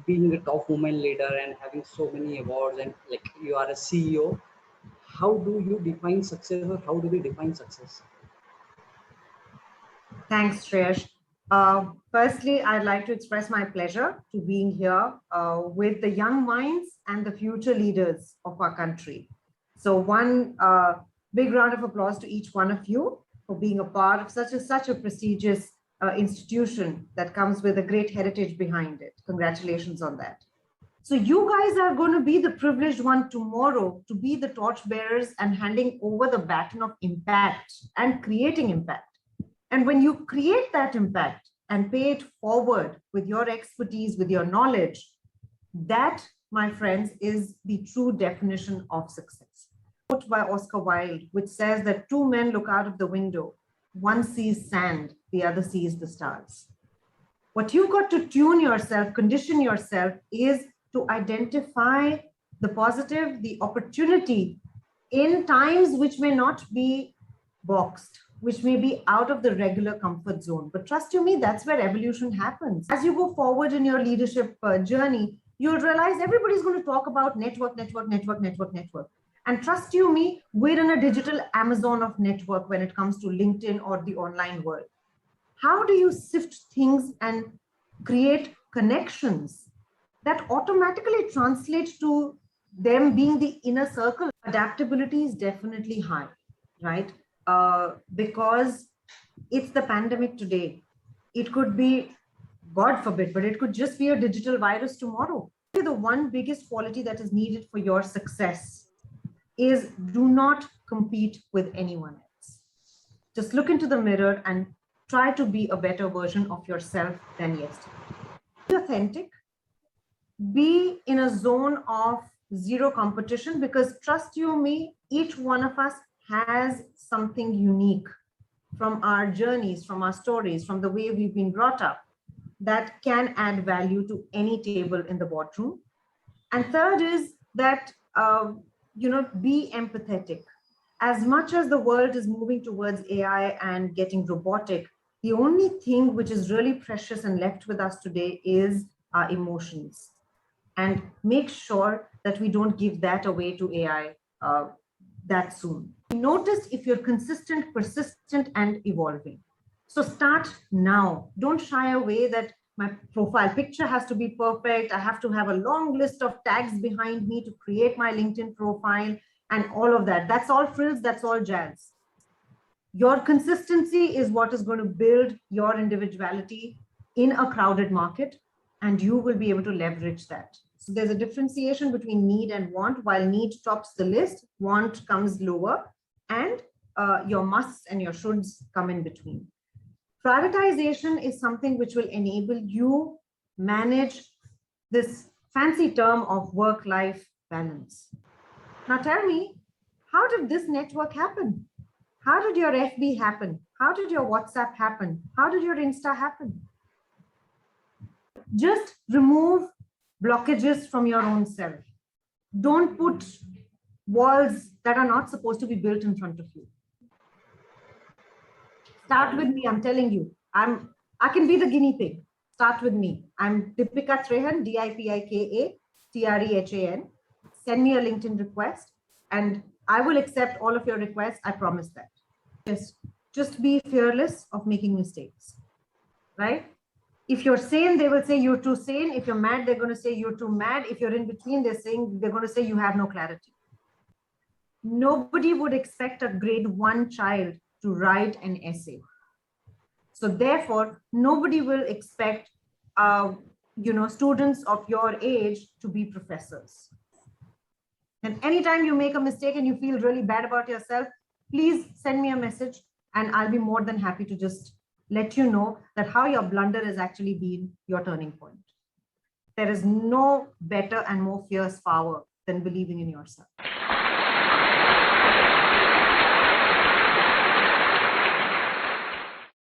being a top woman leader and having so many awards, and like you are a CEO, how do you define success, or how do we define success? Thanks, Shreyash. Firstly, I'd like to express my pleasure to being here with the young minds and the future leaders of our country. So one big round of applause to each one of you for being a part of such a prestigious institution that comes with a great heritage behind it. Congratulations on that. So you guys are going to be the privileged one tomorrow to be the torchbearers and handing over the baton of impact and creating impact. And when you create that impact and pay it forward with your expertise, with your knowledge, that, my friends, is the true definition of success. Quote by Oscar Wilde, which says that two men look out of the window. One sees sand, the other sees the stars. What you've got to tune yourself, condition yourself, is to identify the positive, the opportunity in times which may not be boxed, which may be out of the regular comfort zone. But trust you me, that's where evolution happens. As you go forward in your leadership journey, you'll realize everybody's going to talk about network. And trust you me, we're in a digital Amazon of network when it comes to LinkedIn or the online world. How do you sift things and create connections that automatically translate to them being the inner circle? Adaptability is definitely high, right? Because it's the pandemic today. It could be, God forbid, but it could just be a digital virus tomorrow. The one biggest quality that is needed for your success is do not compete with anyone else. Just look into the mirror and try to be a better version of yourself than yesterday. Be authentic. Be in a zone of zero competition, because trust you me, each one of us has something unique from our journeys, from our stories, from the way we've been brought up, that can add value to any table in the boardroom. And third is that, be empathetic. As much as the world is moving towards AI and getting robotic, the only thing which is really precious and left with us today is our emotions. And make sure that we don't give that away to AI that soon. Notice if you're consistent, persistent, and evolving. So start now. Don't shy away that my profile picture has to be perfect. I have to have a long list of tags behind me to create my LinkedIn profile and all of that. That's all frills, that's all jazz. Your consistency is what is going to build your individuality in a crowded market, and you will be able to leverage that. So there's a differentiation between need and want. While need tops the list, want comes lower, and your musts and your shoulds come in between. Prioritization is something which will enable you manage this fancy term of work-life balance. Now tell me, how did this network happen? How did your FB happen? How did your WhatsApp happen? How did your Insta happen? Just remove blockages from your own self. Don't put walls that are not supposed to be built in front of you. Start with me, I'm telling you. I can be the guinea pig. Start with me. I'm Dipika TREHAN, Dipika TREHAN. Send me a LinkedIn request and I will accept all of your requests. I promise that. Just be fearless of making mistakes, right? If you're sane, they will say you're too sane. If you're mad, they're going to say you're too mad. If you're in between, they're going to say you have no clarity. Nobody would expect a grade 1 child to write an essay. So therefore, nobody will expect students of your age to be professors. And anytime you make a mistake and you feel really bad about yourself, please send me a message and I'll be more than happy to just let you know that how your blunder has actually been your turning point. There is no better and more fierce power than believing in yourself.